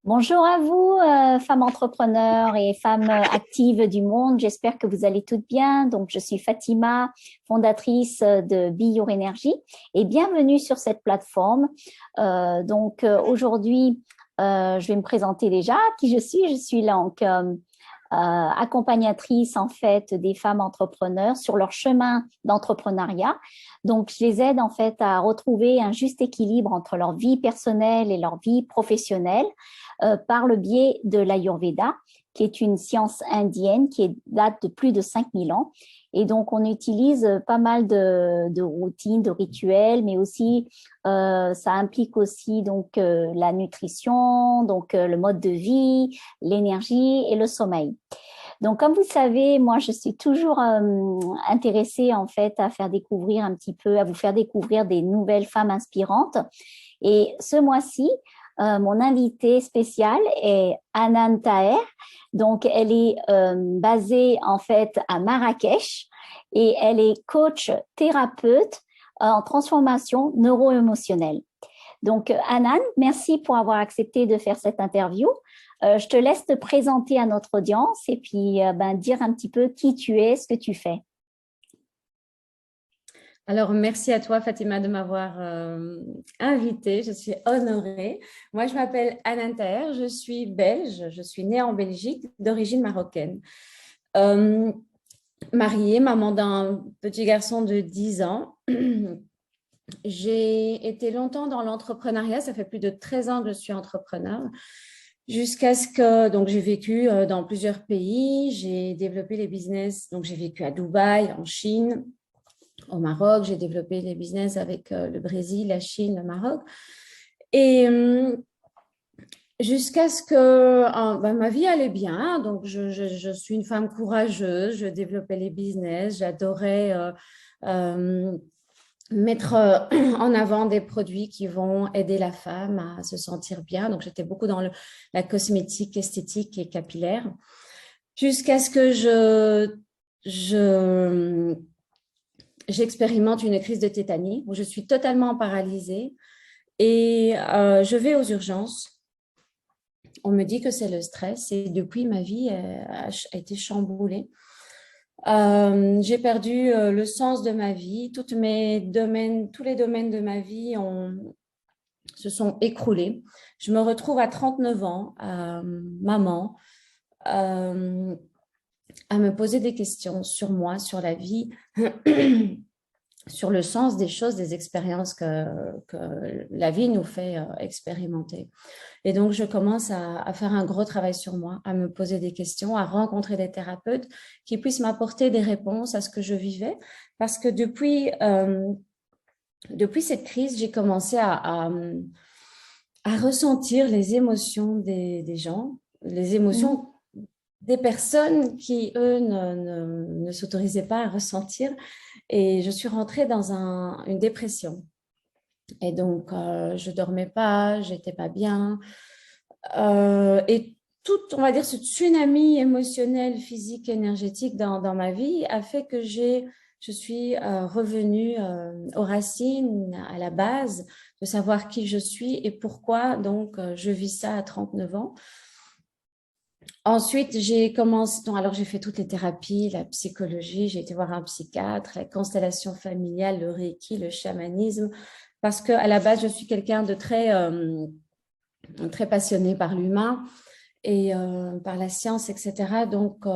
Bonjour à vous, femmes entrepreneurs et femmes actives du monde. J'espère que vous allez toutes bien. Donc, je suis Fatima, fondatrice de Be Your Energy et bienvenue sur cette plateforme. Aujourd'hui, je vais me présenter déjà qui je suis. Je suis donc accompagnatrice en fait des femmes entrepreneurs sur leur chemin d'entrepreneuriat. Donc, je les aide en fait à retrouver un juste équilibre entre leur vie personnelle et leur vie professionnelle par le biais de l'Ayurveda, qui est une science indienne date de plus de 5000 ans. Et donc, on utilise pas mal de routines, de rituels, mais aussi, ça implique aussi donc la nutrition, donc le mode de vie, l'énergie et le sommeil. Donc, comme vous savez, moi, je suis toujours intéressée en fait à faire découvrir un petit peu, à vous faire découvrir des nouvelles femmes inspirantes. Et ce mois-ci, mon invitée spéciale est Anan Taher. Donc, elle est basée en fait à Marrakech et elle est coach thérapeute en transformation neuro-émotionnelle. Donc, Anan, merci pour avoir accepté de faire cette interview. Je te laisse te présenter à notre audience et puis dire un petit peu qui tu es, ce que tu fais. Alors, merci à toi, Fatima, de m'avoir invitée. Je suis honorée. Moi, je m'appelle Anne Taher, je suis belge, je suis née en Belgique, d'origine marocaine. Euh, Mariée, maman d'un petit garçon de 10 ans. J'ai été longtemps dans l'entrepreneuriat, ça fait plus de 13 ans que je suis entrepreneur. Jusqu'à ce que, donc j'ai vécu dans plusieurs pays, j'ai développé les business, donc j'ai vécu à Dubaï, en Chine, au Maroc, j'ai développé les business avec le Brésil, la Chine, le Maroc. Et jusqu'à ce que ma vie allait bien, donc je suis une femme courageuse, je développais les business, j'adorais mettre en avant des produits qui vont aider la femme à se sentir bien. Donc, j'étais beaucoup dans la cosmétique, esthétique et capillaire. Jusqu'à ce que j'expérimente une crise de tétanie où je suis totalement paralysée et je vais aux urgences. On me dit que c'est le stress et depuis, ma vie a été chamboulée. J'ai perdu le sens de ma vie. Tous les domaines de ma vie se sont écroulés. Je me retrouve à 39 ans, maman, euh, à me poser des questions sur moi, sur la vie, sur le sens des choses, des expériences que la vie nous fait expérimenter. Et donc, je commence à faire un gros travail sur moi, à me poser des questions, à rencontrer des thérapeutes qui puissent m'apporter des réponses à ce que je vivais. Parce que depuis cette crise, j'ai commencé à ressentir les émotions des gens, les Mhm. émotions des personnes qui, eux, ne s'autorisaient pas à ressentir. Et je suis rentrée dans une dépression. Et donc, je dormais pas, j'étais pas bien. Et tout, on va dire, ce tsunami émotionnel, physique, énergétique dans ma vie a fait que je suis revenue aux racines, à la base, de savoir qui je suis et pourquoi donc je vis ça à 39 ans. Ensuite, j'ai commencé, donc, alors j'ai fait toutes les thérapies, la psychologie, j'ai été voir un psychiatre, la constellation familiale, le reiki, le chamanisme, parce qu'à la base, je suis quelqu'un de très passionné par l'humain et par la science, etc. Donc,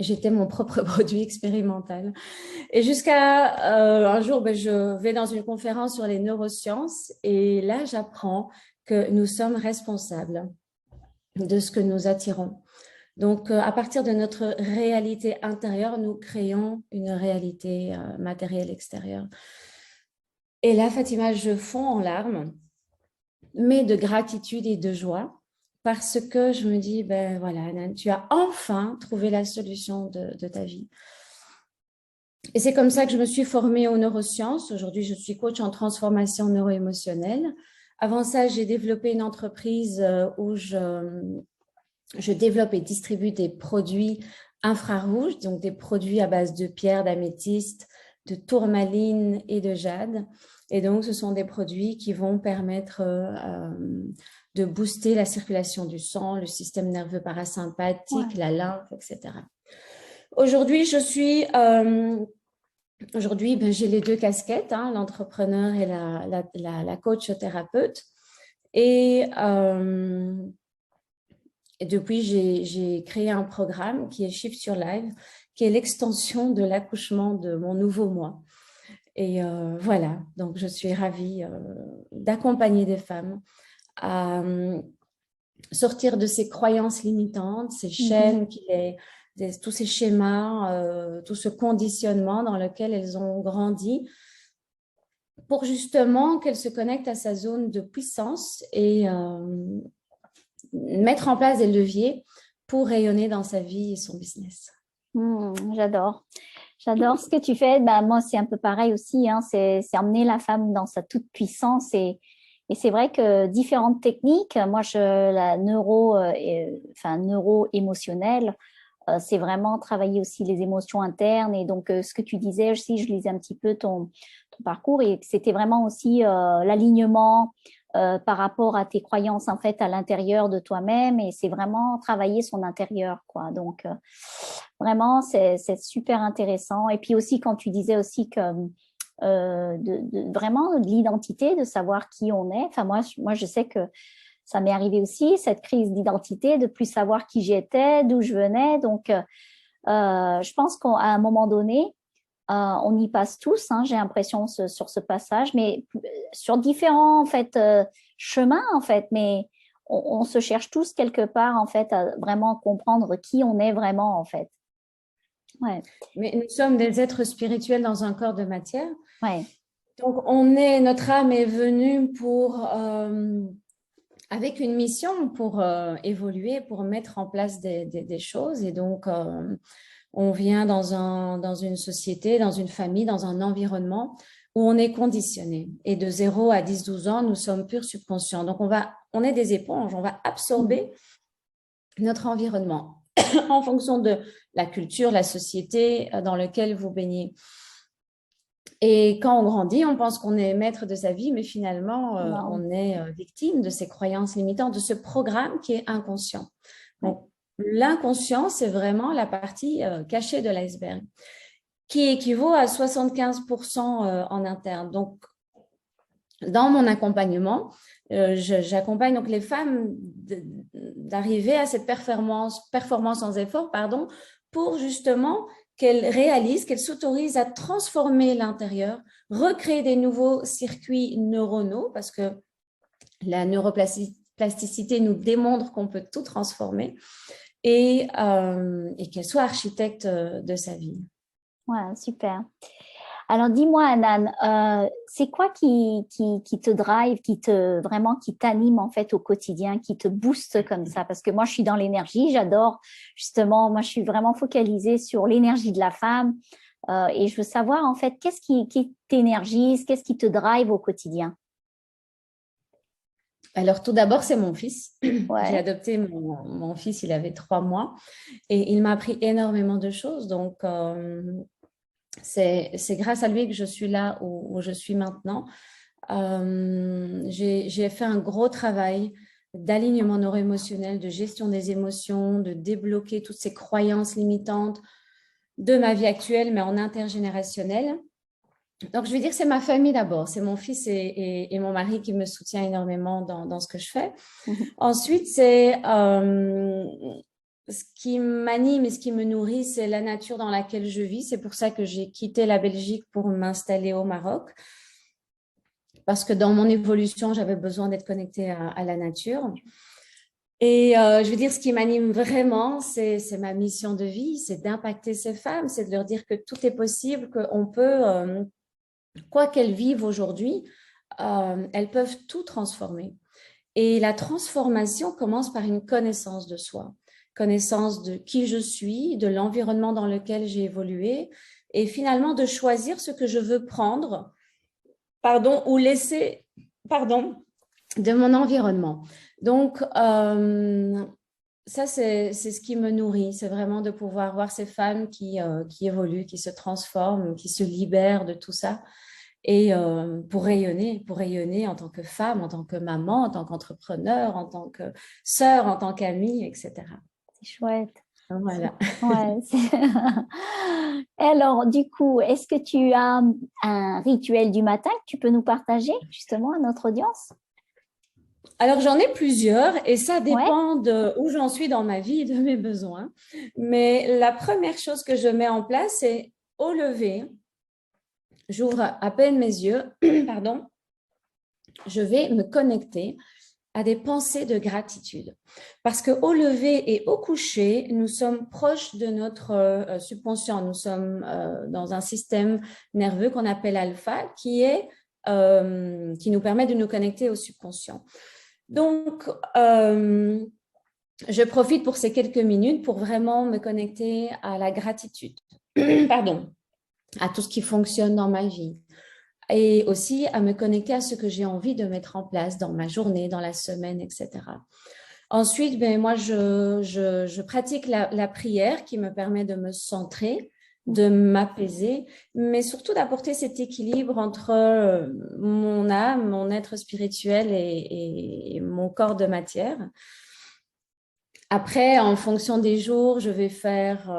j'étais mon propre produit expérimental. Et jusqu'à un jour, je vais dans une conférence sur les neurosciences et là, j'apprends que nous sommes responsables de ce que nous attirons. Donc, à partir de notre réalité intérieure, nous créons une réalité matérielle extérieure. Et là, Fatima, je fonds en larmes, mais de gratitude et de joie, parce que je me dis, ben voilà, Nan, tu as enfin trouvé la solution de ta vie. Et c'est comme ça que je me suis formée aux neurosciences. Aujourd'hui, je suis coach en transformation neuro-émotionnelle. Avant ça, j'ai développé une entreprise où je développe et distribue des produits infrarouges, donc des produits à base de pierre, d'améthyste, de tourmaline et de jade. Et donc, ce sont des produits qui vont permettre de booster la circulation du sang, le système nerveux parasympathique, Ouais. la lymphe, etc. Aujourd'hui, j'ai les deux casquettes, hein, l'entrepreneur et la coach thérapeute. Et depuis, j'ai créé un programme qui est Shift Your Life, qui est l'extension de l'accouchement de mon nouveau moi. Et voilà, donc je suis ravie d'accompagner des femmes à sortir de ces croyances limitantes, ces chaînes, tous ces schémas, tout ce conditionnement dans lequel elles ont grandi, pour justement qu'elles se connectent à sa zone de puissance et mettre en place des leviers pour rayonner dans sa vie et son business. J'adore. J'adore ce que tu fais. Bah, moi, c'est un peu pareil aussi, hein. C'est emmener la femme dans sa toute puissance. Et c'est vrai que différentes techniques, moi, la neuro-émotionnelle, c'est vraiment travailler aussi les émotions internes. Et donc, ce que tu disais aussi, je lisais un petit peu ton parcours et c'était vraiment aussi l'alignement par rapport à tes croyances en fait à l'intérieur de toi-même et c'est vraiment travailler son intérieur quoi. Donc vraiment c'est super intéressant et puis aussi quand tu disais aussi que vraiment de l'identité, de savoir qui on est. Enfin moi je sais que ça m'est arrivé aussi cette crise d'identité, de plus savoir qui j'étais, d'où je venais. Donc je pense qu'à un moment donné on y passe tous, hein, j'ai l'impression sur ce passage, mais sur différents en fait chemins en fait, mais on se cherche tous quelque part en fait à vraiment comprendre qui on est vraiment en fait. Ouais, Mais nous sommes des êtres spirituels dans un corps de matière. ouais, Donc, notre âme est venue avec une mission pour évoluer, pour mettre en place des choses. Et donc, on vient dans une société, dans une famille, dans un environnement où on est conditionné. Et de 0 à 10, 12 ans, nous sommes purs subconscients. Donc, on est des éponges, on va absorber notre environnement en fonction de la culture, la société dans laquelle vous baignez. Et quand on grandit, on pense qu'on est maître de sa vie, mais finalement, on est victime de ces croyances limitantes, de ce programme qui est inconscient. Donc, l'inconscient, c'est vraiment la partie cachée de l'iceberg, qui équivaut à 75% en interne. Donc, dans mon accompagnement, j'accompagne donc les femmes d'arriver à cette performance sans effort, pour justement qu'elles réalisent, qu'elles s'autorisent à transformer l'intérieur, recréer des nouveaux circuits neuronaux, parce que la neuroplasticité nous démontre qu'on peut tout transformer, et qu'elles soient architectes de sa vie. Ouais, super. Alors dis-moi, Anan, c'est quoi qui te drive, qui t'anime en fait au quotidien, qui te booste comme ça? Parce que moi, je suis dans l'énergie, j'adore justement, moi, je suis vraiment focalisée sur l'énergie de la femme et je veux savoir en fait, qu'est-ce qui t'énergise, qu'est-ce qui te drive au quotidien? Alors, tout d'abord, c'est mon fils. Ouais. J'ai adopté mon fils, il avait 3 mois et il m'a appris énormément de choses. Donc, c'est grâce à lui que je suis là où je suis maintenant. J'ai fait un gros travail d'alignement neuro-émotionnel, de gestion des émotions, de débloquer toutes ces croyances limitantes de ma vie actuelle, mais en intergénérationnel. Donc, je vais dire que c'est ma famille d'abord. C'est mon fils et mon mari qui me soutient énormément dans ce que je fais. Ensuite, c'est ce qui m'anime et ce qui me nourrit, c'est la nature dans laquelle je vis. C'est pour ça que j'ai quitté la Belgique pour m'installer au Maroc. Parce que dans mon évolution, j'avais besoin d'être connectée à la nature. Et je veux dire, ce qui m'anime vraiment, c'est ma mission de vie, c'est d'impacter ces femmes, c'est de leur dire que tout est possible, qu'on peut... quoi qu'elles vivent aujourd'hui, elles peuvent tout transformer. Et la transformation commence par une connaissance de soi, connaissance de qui je suis, de l'environnement dans lequel j'ai évolué, et finalement de choisir ce que je veux prendre, ou laisser, de mon environnement. Donc, ça, c'est ce qui me nourrit, c'est vraiment de pouvoir voir ces femmes qui évoluent, qui se transforment, qui se libèrent de tout ça. et pour rayonner en tant que femme, en tant que maman, en tant qu'entrepreneur, en tant que sœur, en tant qu'amie, etc. C'est chouette. Voilà. Ouais. Alors, du coup, est-ce que tu as un rituel du matin que tu peux nous partager justement à notre audience? Alors, j'en ai plusieurs et ça Ouais, dépend de où j'en suis dans ma vie et de mes besoins. Mais la première chose que je mets en place, c'est au lever, j'ouvre à peine mes yeux, pardon, je vais me connecter à des pensées de gratitude. Parce qu'au lever et au coucher, nous sommes proches de notre subconscient. Nous sommes dans un système nerveux qu'on appelle alpha, qui nous permet de nous connecter au subconscient. Donc, je profite pour ces quelques minutes pour vraiment me connecter à la gratitude, pardon, à tout ce qui fonctionne dans ma vie et aussi à me connecter à ce que j'ai envie de mettre en place dans ma journée, dans la semaine, etc. Ensuite, ben, moi, je pratique la prière qui me permet de me centrer, de m'apaiser, mais surtout d'apporter cet équilibre entre mon âme, mon être spirituel et mon corps de matière. Après, en fonction des jours, je vais faire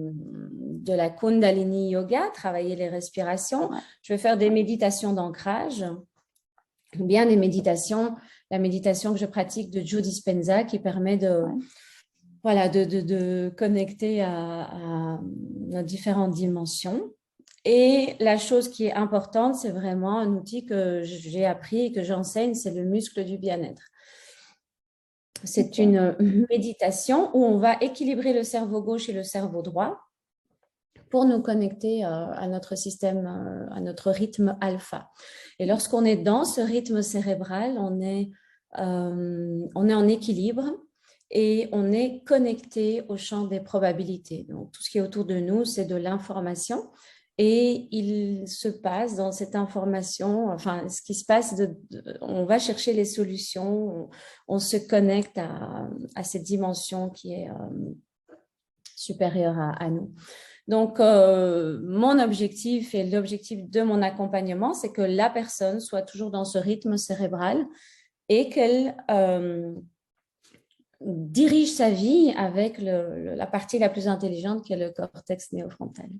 de la Kundalini Yoga, travailler les respirations. ouais, Je vais faire des méditations d'ancrage, ou bien des méditations, la méditation que je pratique de Joe Dispenza qui permet ouais. voilà, de connecter à nos différentes dimensions. Et la chose qui est importante, c'est vraiment un outil que j'ai appris et que j'enseigne, c'est le muscle du bien-être. C'est Super. une méditation où on va équilibrer le cerveau gauche et le cerveau droit pour nous connecter à notre système, à notre rythme alpha. Et lorsqu'on est dans ce rythme cérébral, on est en équilibre et on est connecté au champ des probabilités. Donc, tout ce qui est autour de nous, c'est de l'information. Et il se passe dans cette information, enfin, ce qui se passe, on va chercher les solutions, on se connecte à cette dimension qui est supérieure à nous. Donc, mon objectif et l'objectif de mon accompagnement, c'est que la personne soit toujours dans ce rythme cérébral et qu'elle dirige sa vie avec la partie la plus intelligente qui est le cortex néofrontal.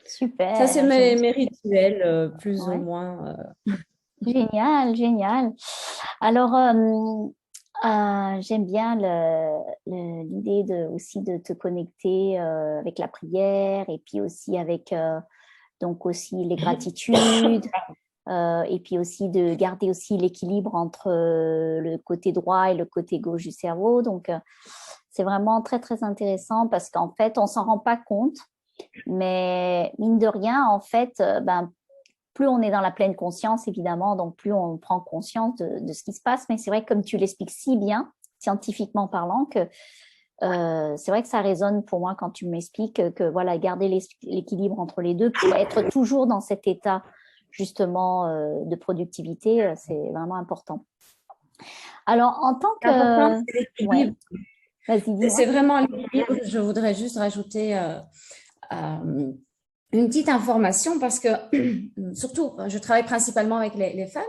Ça, c'est Super. mes rituels, plus ou Ouais. moins. Génial, génial. Alors, j'aime bien l'idée aussi de te connecter avec la prière et puis aussi avec donc aussi les gratitudes et puis aussi de garder aussi l'équilibre entre le côté droit et le côté gauche du cerveau. Donc, c'est vraiment très, très intéressant parce qu'en fait, on s'en rend pas compte, mais mine de rien, en fait, ben, plus on est dans la pleine conscience, évidemment, donc plus on prend conscience de ce qui se passe. Mais c'est vrai, comme tu l'expliques si bien, scientifiquement parlant, que c'est vrai que ça résonne pour moi quand tu m'expliques que voilà, garder l'équilibre entre les deux pour être toujours dans cet état justement de productivité, c'est vraiment important. Alors, en tant L'important, que... c'est Ouais, l'équilibre. vas-y, dis-moi. C'est vraiment l'équilibre. Je voudrais juste rajouter euh, une petite information parce que, surtout, je travaille principalement avec les femmes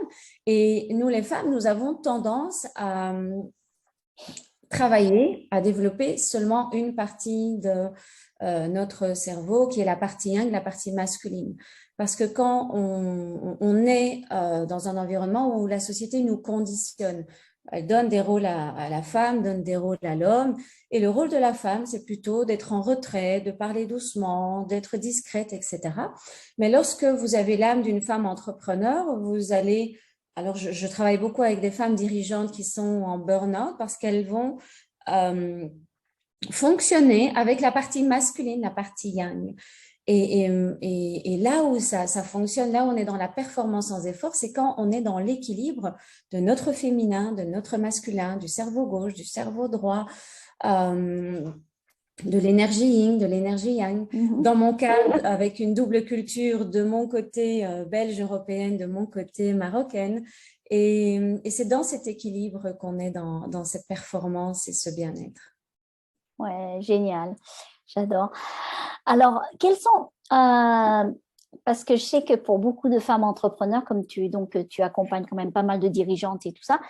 et nous, les femmes, nous avons tendance à travailler, à développer seulement une partie de notre cerveau qui est la partie yang, la partie masculine. Parce que quand on est dans un environnement où la société nous conditionne, elle donne des rôles à la femme, donne des rôles à l'homme. Et le rôle de la femme, c'est plutôt d'être en retrait, de parler doucement, d'être discrète, etc. Mais lorsque vous avez l'âme d'une femme entrepreneur, vous allez... Alors, je travaille beaucoup avec des femmes dirigeantes qui sont en burn-out parce qu'elles vont euh, fonctionner avec la partie masculine, la partie yang. Et là où ça fonctionne, là où on est dans la performance sans effort, c'est quand on est dans l'équilibre de notre féminin, de notre masculin, du cerveau gauche, du cerveau droit, de l'énergie yin, de l'énergie yang. Mhm. Dans mon cas, avec une double culture, de mon côté belge européenne, de mon côté marocaine. Et c'est dans cet équilibre qu'on est dans cette performance et ce bien-être. Ouais, génial. J'adore. Alors, quels sont parce que je sais que pour beaucoup de femmes entrepreneurs, comme tu accompagnes quand même pas mal de dirigeantes et tout ça,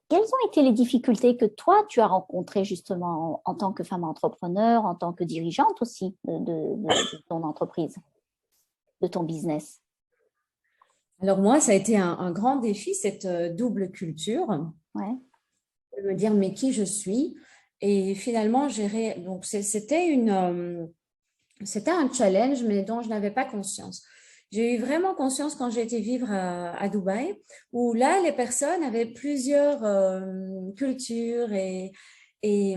quelles ont été les difficultés que toi, tu as rencontrées justement en tant que femme entrepreneur, en tant que dirigeante aussi de ton entreprise, de ton business? Alors moi, ça a été un grand défi, cette double culture, Ouais. de me dire mais qui je suis. Et finalement, donc c'était un challenge, mais dont je n'avais pas conscience. J'ai eu vraiment conscience quand j'ai été vivre à Dubaï, où là, les personnes avaient plusieurs cultures et, et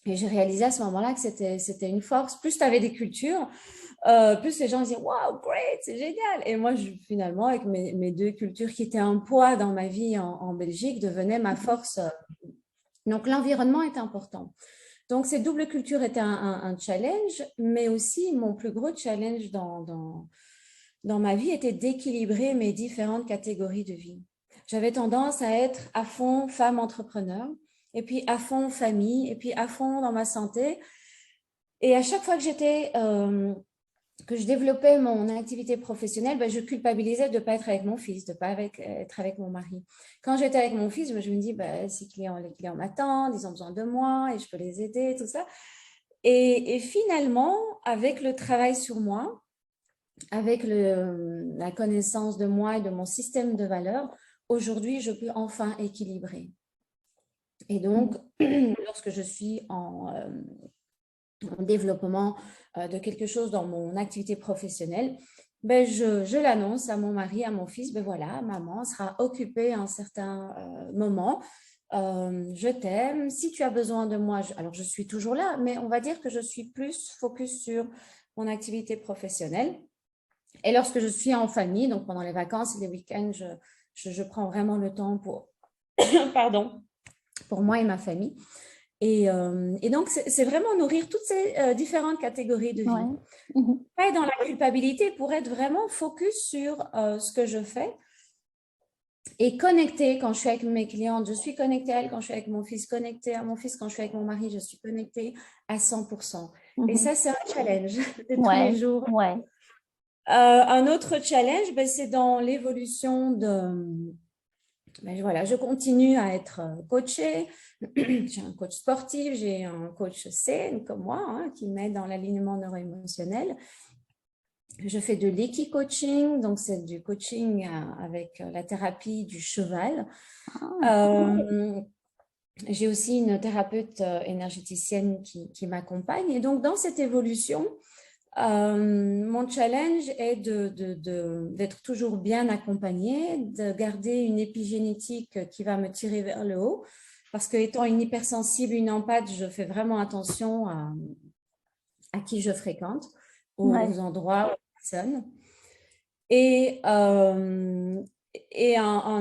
j'ai réalisé à ce moment-là que c'était une force. Plus tu avais des cultures, plus les gens disaient wow, great, c'est génial. Et moi, finalement, avec mes deux cultures qui étaient un poids dans ma vie en Belgique, devenaient ma force. Donc, l'environnement est important. Donc, cette double culture était un challenge, mais aussi mon plus gros challenge dans ma vie était d'équilibrer mes différentes catégories de vie. J'avais tendance à être à fond femme entrepreneur, et puis à fond famille, et puis à fond dans ma santé. Et à chaque fois que je développais mon activité professionnelle, ben, je culpabilisais de ne pas être avec mon fils, de ne pas être avec mon mari. Quand j'étais avec mon fils, ben, je me dis, ben, les clients m'attendent, ils ont besoin de moi et je peux les aider, tout ça. Et finalement, avec le travail sur moi, avec la connaissance de moi et de mon système de valeurs, aujourd'hui, je peux enfin équilibrer. Et donc, lorsque je suis en développement de quelque chose dans mon activité professionnelle, ben je l'annonce à mon mari, à mon fils, ben voilà, maman sera occupée à un certain moment. Je t'aime. Si tu as besoin de moi, alors je suis toujours là, mais on va dire que je suis plus focus sur mon activité professionnelle. Et lorsque je suis en famille, donc pendant les vacances et les week-ends, je prends vraiment le temps pour, pardon, pour moi et ma famille. Et donc, c'est vraiment nourrir toutes ces différentes catégories de vie. Ouais. Mhm. Pas être dans la culpabilité pour être vraiment focus sur ce que je fais et connecté quand je suis avec mes clientes. Je suis connectée à elle quand je suis avec mon fils, connectée à mon fils quand je suis avec mon mari. Je suis connectée à 100%. Et ça, c'est un challenge de tous les Ouais, jours. ouais. Un autre challenge, ben, c'est dans l'évolution de... Ben, voilà, je continue à être coachée. J'ai un coach sportif, j'ai un coach CN comme moi, hein, qui m'aide dans l'alignement neuro-émotionnel. Je fais de l'équi-coaching, donc c'est du coaching avec la thérapie du cheval. J'ai aussi une thérapeute énergéticienne qui m'accompagne. Et donc, dans cette évolution, mon challenge est d'être toujours bien accompagnée, de garder une épigénétique qui va me tirer vers le haut. Parce que étant une hypersensible, une empathe, je fais vraiment attention à qui je fréquente, Ouais. aux endroits, aux personnes. Et, un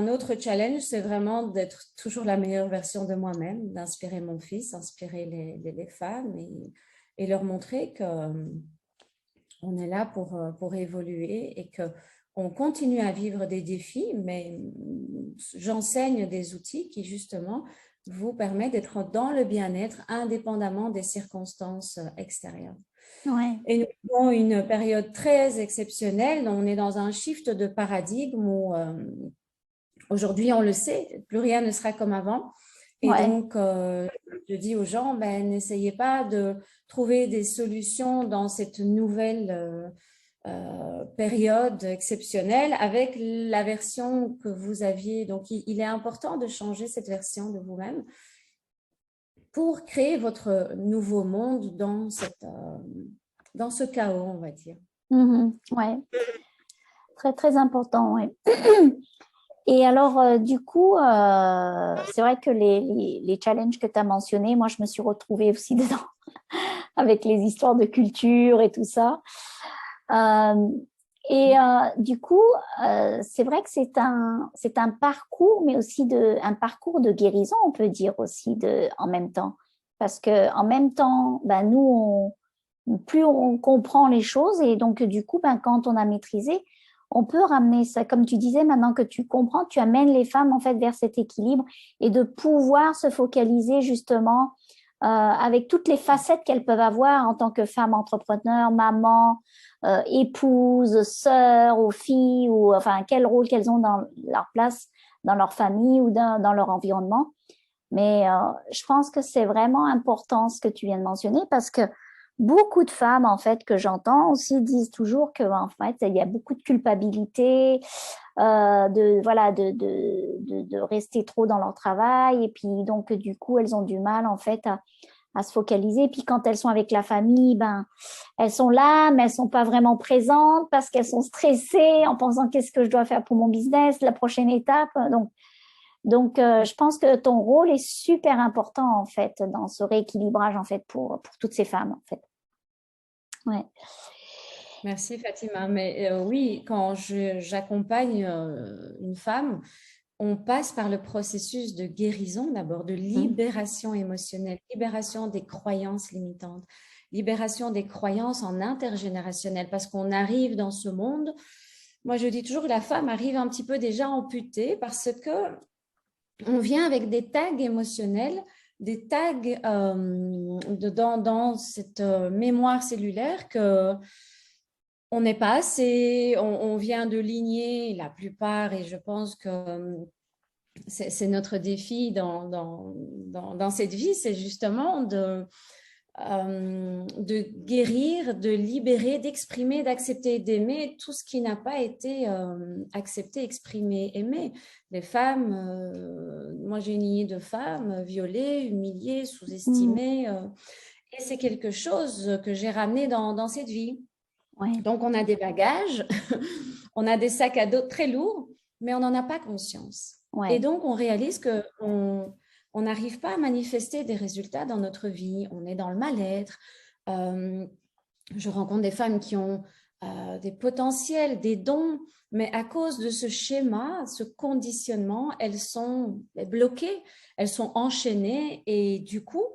autre challenge, c'est vraiment d'être toujours la meilleure version de moi-même, d'inspirer mon fils, d'inspirer les femmes et leur montrer qu'on est là pour évoluer et qu'on continue à vivre des défis, mais j'enseigne des outils qui justement vous permettent d'être dans le bien-être indépendamment des circonstances extérieures. Ouais. Et nous vivons une période très exceptionnelle. On est dans un shift de paradigme où aujourd'hui, on le sait, plus rien ne sera comme avant. Et Ouais. donc, je dis aux gens, ben, n'essayez pas de trouver des solutions dans cette nouvelle période exceptionnelle avec la version que vous aviez. Donc, il est important de changer cette version de vous-même pour créer votre nouveau monde dans ce chaos, on va dire. Ouais. Très, très important, ouais. Et alors, du coup, c'est vrai que les challenges que tu as mentionnés, moi, je me suis retrouvée aussi dedans, avec les histoires de culture et tout ça. Du coup, c'est vrai que c'est un parcours, mais aussi un parcours de guérison, on peut dire aussi en même temps. Parce que en même temps, ben, plus on comprend les choses et donc du coup, ben, quand on a maîtrisé, on peut ramener ça, comme tu disais, maintenant que tu comprends, tu amènes les femmes en fait vers cet équilibre et de pouvoir se focaliser justement avec toutes les facettes qu'elles peuvent avoir en tant que femme entrepreneur, maman, épouse, sœur ou fille, ou enfin quel rôle qu'elles ont dans leur place, dans leur famille ou dans leur environnement. Mais je pense que c'est vraiment important ce que tu viens de mentionner parce que beaucoup de femmes, en fait, que j'entends aussi disent toujours que, en fait, il y a beaucoup de culpabilité, de rester trop dans leur travail. Et puis, donc, du coup, elles ont du mal, en fait, à se focaliser. Puis, quand elles sont avec la famille, ben, elles sont là, mais elles sont pas vraiment présentes parce qu'elles sont stressées en pensant qu'est-ce que je dois faire pour mon business, la prochaine étape. Donc, je pense que ton rôle est super important, en fait, dans ce rééquilibrage, en fait, pour toutes ces femmes, en fait. Ouais. Merci Fatima. Mais oui, quand j'accompagne une femme, on passe par le processus de guérison d'abord, de libération émotionnelle, libération des croyances limitantes, libération des croyances en intergénérationnel, parce qu'on arrive dans ce monde, moi je dis toujours que la femme arrive un petit peu déjà amputée parce que on vient avec des tags émotionnels, des tags dans cette mémoire cellulaire que on n'est pas assez, on vient de lignées la plupart, et je pense que c'est notre défi dans cette vie, c'est justement de guérir, de libérer, d'exprimer, d'accepter, d'aimer tout ce qui n'a pas été accepté, exprimé, aimé. Les femmes, moi j'ai une lignée de femmes violées, humiliées, sous-estimées, et c'est quelque chose que j'ai ramené dans cette vie. Ouais. Donc on a des bagages, on a des sacs à dos très lourds, mais on n'en a pas conscience. Ouais. Et donc on réalise qu'on on n'arrive pas à manifester des résultats dans notre vie, on est dans le mal-être. Je rencontre des femmes qui ont des potentiels, des dons, mais à cause de ce schéma, ce conditionnement, elles sont bloquées, elles sont enchaînées, et du coup,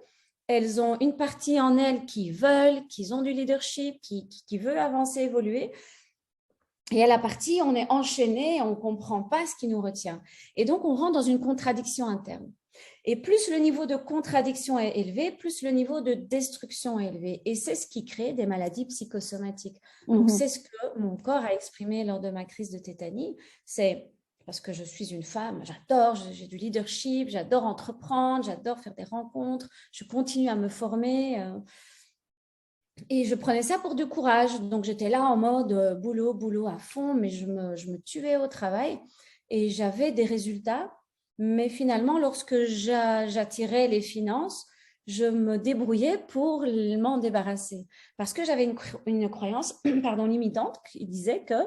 elles ont une partie en elles qui veulent, qui ont du leadership, qui veut avancer, évoluer. Et à la partie, on est enchaîné, on ne comprend pas ce qui nous retient. Et donc, on rentre dans une contradiction interne. Et plus le niveau de contradiction est élevé, plus le niveau de destruction est élevé. Et c'est ce qui crée des maladies psychosomatiques. Donc, c'est ce que mon corps a exprimé lors de ma crise de tétanie. C'est parce que je suis une femme, j'adore, j'ai du leadership, j'adore entreprendre, j'adore faire des rencontres, je continue à me former. Et je prenais ça pour du courage. Donc, j'étais là en mode boulot à fond, mais je me tuais au travail et j'avais des résultats. Mais finalement, lorsque j'attirais les finances, je me débrouillais pour m'en débarrasser. Parce que j'avais une croyance limitante qui disait que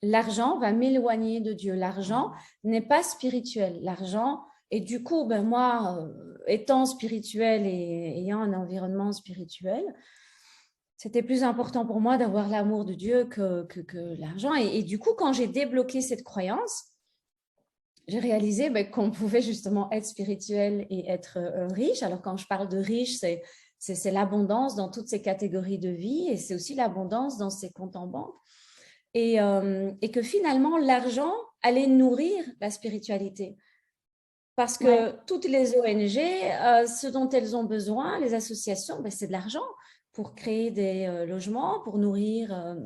l'argent va m'éloigner de Dieu. L'argent n'est pas spirituel. L'argent, et du coup, ben moi, étant spirituelle et ayant un environnement spirituel, c'était plus important pour moi d'avoir l'amour de Dieu que l'argent. Et du coup, quand j'ai débloqué cette croyance, j'ai réalisé qu'on pouvait justement être spirituel et être riche. Alors, quand je parle de riche, c'est l'abondance dans toutes ces catégories de vie, et c'est aussi l'abondance dans ses comptes en banque. Et que finalement, l'argent allait nourrir la spiritualité. Parce que toutes les ONG, ce dont elles ont besoin, les associations, c'est de l'argent pour créer des logements, pour nourrir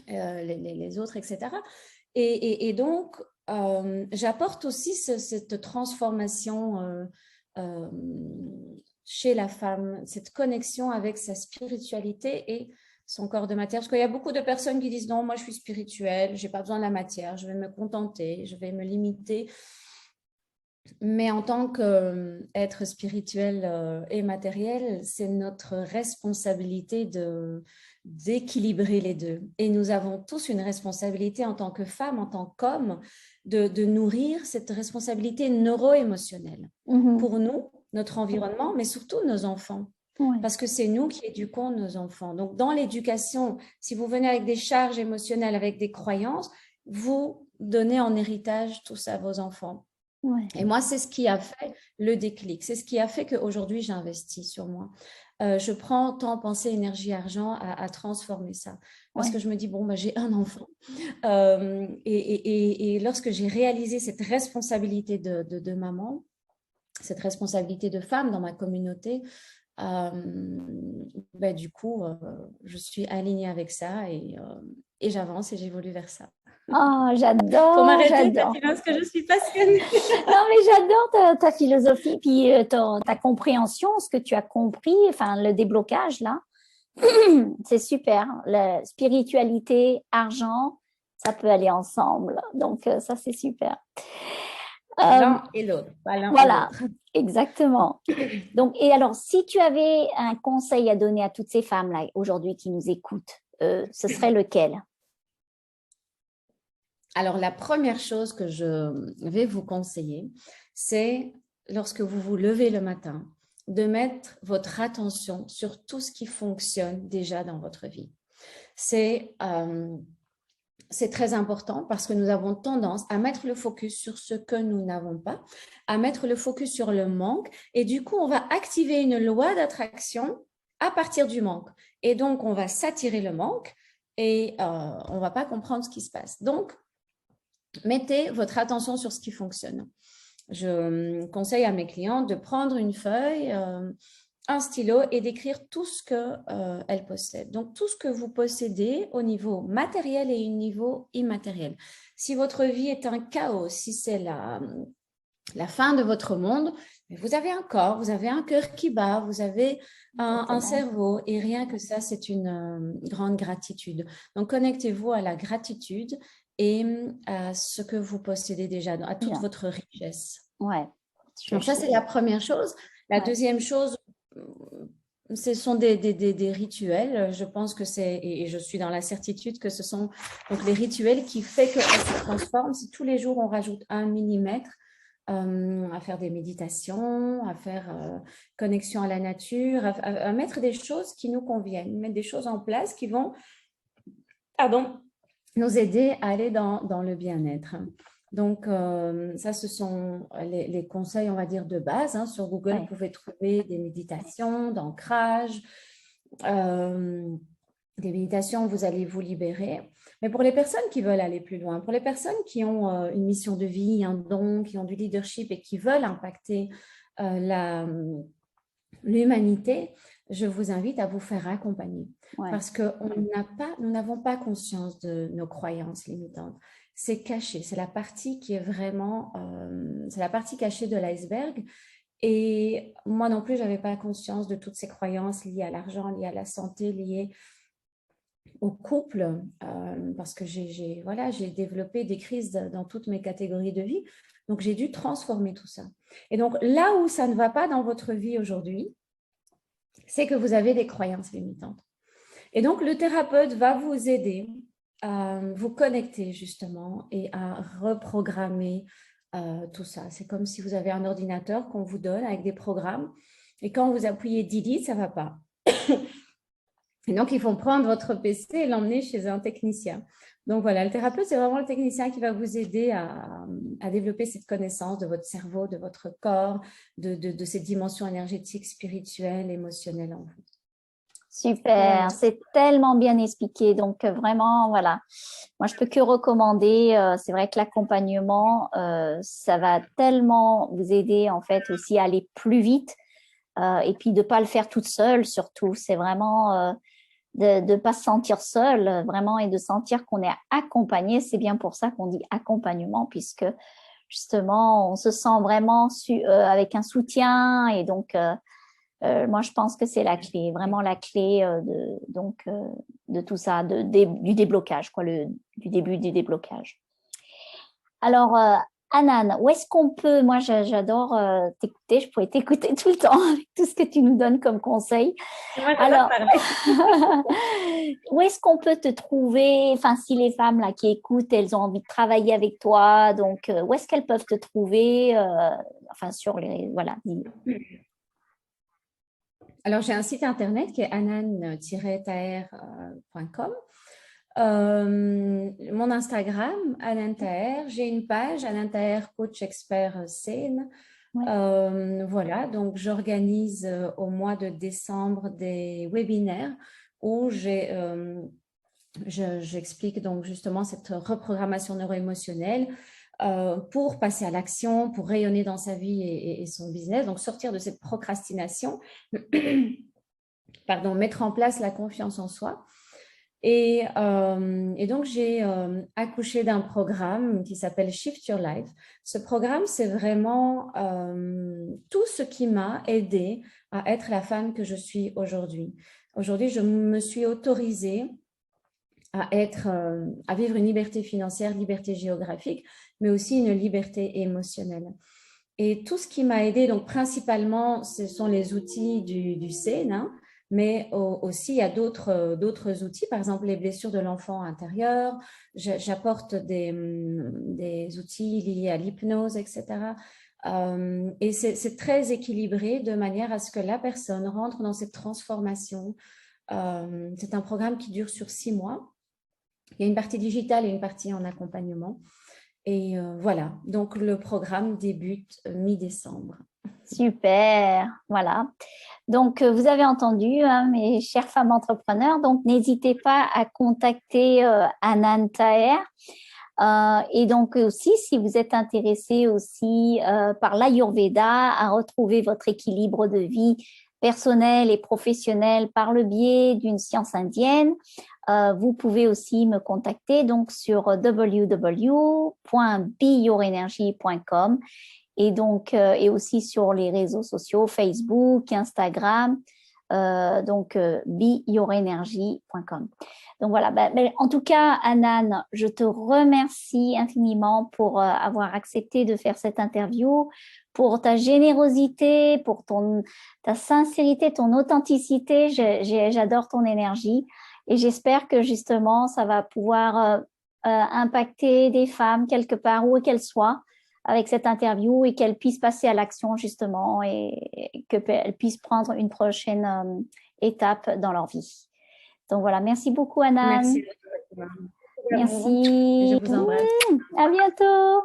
les autres, etc. Et donc, j'apporte aussi cette transformation chez la femme, cette connexion avec sa spiritualité et son corps de matière. Parce qu'il y a beaucoup de personnes qui disent non, moi je suis spirituelle, je n'ai pas besoin de la matière, je vais me contenter, je vais me limiter. Mais en tant qu'être spirituel et matériel, c'est notre responsabilité d'équilibrer les deux. Et nous avons tous une responsabilité en tant que femmes, en tant qu'hommes, de nourrir cette responsabilité neuro-émotionnelle pour nous, notre environnement, mais surtout nos enfants. Parce que c'est nous qui éduquons nos enfants. Donc, dans l'éducation, si vous venez avec des charges émotionnelles, avec des croyances, vous donnez en héritage tout ça à vos enfants. Et moi, c'est ce qui a fait le déclic. C'est ce qui a fait qu'aujourd'hui, j'investis sur moi. Je prends temps, pensée, énergie, argent à transformer ça. Parce que je me dis, bon, j'ai un enfant. Et lorsque j'ai réalisé cette responsabilité de maman, cette responsabilité de femme dans ma communauté, du coup, je suis alignée avec ça et j'avance et j'évolue vers ça. Oh, Faut j'adore, m'arrêter, j'adore. Fatima, parce que je suis passionnée. Non, mais j'adore ta philosophie, puis ta compréhension, ce que tu as compris, enfin, le déblocage, là. C'est super. La spiritualité, argent, ça peut aller ensemble. Donc, ça, c'est super. Euh, L'un et l'autre, pas l'un ou voilà, l'autre. exactement. Donc, et alors, si tu avais un conseil à donner à toutes ces femmes-là, aujourd'hui, qui nous écoutent, ce serait lequel? Alors, la première chose que je vais vous conseiller, c'est lorsque vous vous levez le matin, de mettre votre attention sur tout ce qui fonctionne déjà dans votre vie. C'est très important parce que nous avons tendance à mettre le focus sur ce que nous n'avons pas, à mettre le focus sur le manque et du coup, on va activer une loi d'attraction à partir du manque. Et donc, on va s'attirer le manque et on ne va pas comprendre ce qui se passe. Donc, mettez votre attention sur ce qui fonctionne. Je conseille à mes clients de prendre une feuille, un stylo et d'écrire tout ce qu'elles possèdent. Donc, tout ce que vous possédez au niveau matériel et au niveau immatériel. Si votre vie est un chaos, si c'est la fin de votre monde, vous avez un corps, vous avez un cœur qui bat, vous avez un cerveau et rien que ça, c'est une grande gratitude. Donc, connectez-vous à la gratitude et à ce que vous possédez déjà, à toute Bien. votre richesse. Ouais. Donc, ça, c'est la première chose. La Ouais. deuxième chose, ce sont des rituels. Je pense que et je suis dans la certitude que ce sont donc les rituels qui font qu'elles se transforment. Si tous les jours, on rajoute 1 millimètre à faire des méditations, à faire connexion à la nature, à mettre des choses qui nous conviennent, mettre des choses en place qui vont nous aider à aller dans le bien-être. Donc, ça, ce sont les conseils, on va dire, de base. Hein. Sur Google, Ouais. vous pouvez trouver des méditations, d'ancrage, des méditations, vous allez vous libérer. Mais pour les personnes qui veulent aller plus loin, pour les personnes qui ont une mission de vie, un don, qui ont du leadership et qui veulent impacter l'humanité, je vous invite à vous faire accompagner. Ouais. Parce que nous n'avons pas conscience de nos croyances limitantes. C'est caché, c'est la partie qui est vraiment, c'est la partie cachée de l'iceberg. Et moi non plus, je n'avais pas conscience de toutes ces croyances liées à l'argent, liées à la santé, liées au couple, parce que j'ai développé des crises dans toutes mes catégories de vie. Donc, j'ai dû transformer tout ça. Et donc, là où ça ne va pas dans votre vie aujourd'hui, c'est que vous avez des croyances limitantes. Et donc, le thérapeute va vous aider à vous connecter justement et à reprogrammer tout ça. C'est comme si vous avez un ordinateur qu'on vous donne avec des programmes et quand vous appuyez delete, ça ne va pas. Et donc, ils vont prendre votre PC et l'emmener chez un technicien. Donc, voilà, le thérapeute, c'est vraiment le technicien qui va vous aider à développer cette connaissance de votre cerveau, de votre corps, de ces dimensions énergétiques, spirituelles, émotionnelles en vous. Super, Voilà. c'est tellement bien expliqué. Donc, vraiment, voilà. Moi, je peux que recommander. C'est vrai que l'accompagnement, ça va tellement vous aider, en fait, aussi à aller plus vite. Et puis, de ne pas le faire toute seule, surtout. C'est vraiment de ne pas se sentir seule, vraiment, et de sentir qu'on est accompagné. C'est bien pour ça qu'on dit accompagnement, puisque, justement, on se sent vraiment avec un soutien. Et donc, moi, je pense que c'est la clé, vraiment la clé de tout ça, du déblocage, quoi, du début du déblocage. Alors, Anan, où est-ce qu'on peut, moi j'adore t'écouter, je pourrais t'écouter tout le temps avec tout ce que tu nous donnes comme conseil. Moi, Alors, où est-ce qu'on peut te trouver, enfin, si les femmes là qui écoutent, elles ont envie de travailler avec toi, donc où est-ce qu'elles peuvent te trouver, enfin, sur les, voilà. Alors, j'ai un site internet qui est anan-taher.com. Mon Instagram, Anan Taher. J'ai une page, Anan Taher, coach expert scène. Ouais. Voilà, donc j'organise au mois de décembre des webinaires où j'explique donc justement cette reprogrammation neuro-émotionnelle. pour passer à l'action, pour rayonner dans sa vie et son business. Donc, sortir de cette procrastination, pardon, mettre en place la confiance en soi. Et donc, j'ai accouché d'un programme qui s'appelle Shift Your Life. Ce programme, c'est vraiment tout ce qui m'a aidée à être la femme que je suis aujourd'hui. Aujourd'hui, je me suis autorisée à vivre une liberté financière, liberté géographique, mais aussi une liberté émotionnelle. Et tout ce qui m'a aidée, donc principalement, ce sont les outils du CEN, hein, mais aussi il y a d'autres outils, par exemple les blessures de l'enfant intérieur. J'apporte des outils liés à l'hypnose, etc. Et c'est très équilibré de manière à ce que la personne rentre dans cette transformation. C'est un programme qui dure sur 6 mois. Il y a une partie digitale et une partie en accompagnement. Et voilà, donc le programme débute mi-décembre. Super, voilà. Donc, vous avez entendu, hein, mes chères femmes entrepreneurs, donc n'hésitez pas à contacter Hanan Taher. Et donc aussi, si vous êtes intéressé aussi par l'Ayurveda, à retrouver votre équilibre de vie personnel et professionnel par le biais d'une science indienne, vous pouvez aussi me contacter donc sur www.beyourenergy.com et donc et aussi sur les réseaux sociaux Facebook, Instagram, beyourenergy.com. Donc voilà, mais en tout cas, Hanan, je te remercie infiniment pour avoir accepté de faire cette interview, pour ta générosité, pour ta sincérité, ton authenticité. J'adore ton énergie et j'espère que justement, ça va pouvoir impacter des femmes quelque part où qu'elles soient avec cette interview et qu'elles puissent passer à l'action justement et qu'elles puissent prendre une prochaine étape dans leur vie. Donc voilà, merci beaucoup Hanan. Merci. Merci. Je vous embrasse. À bientôt.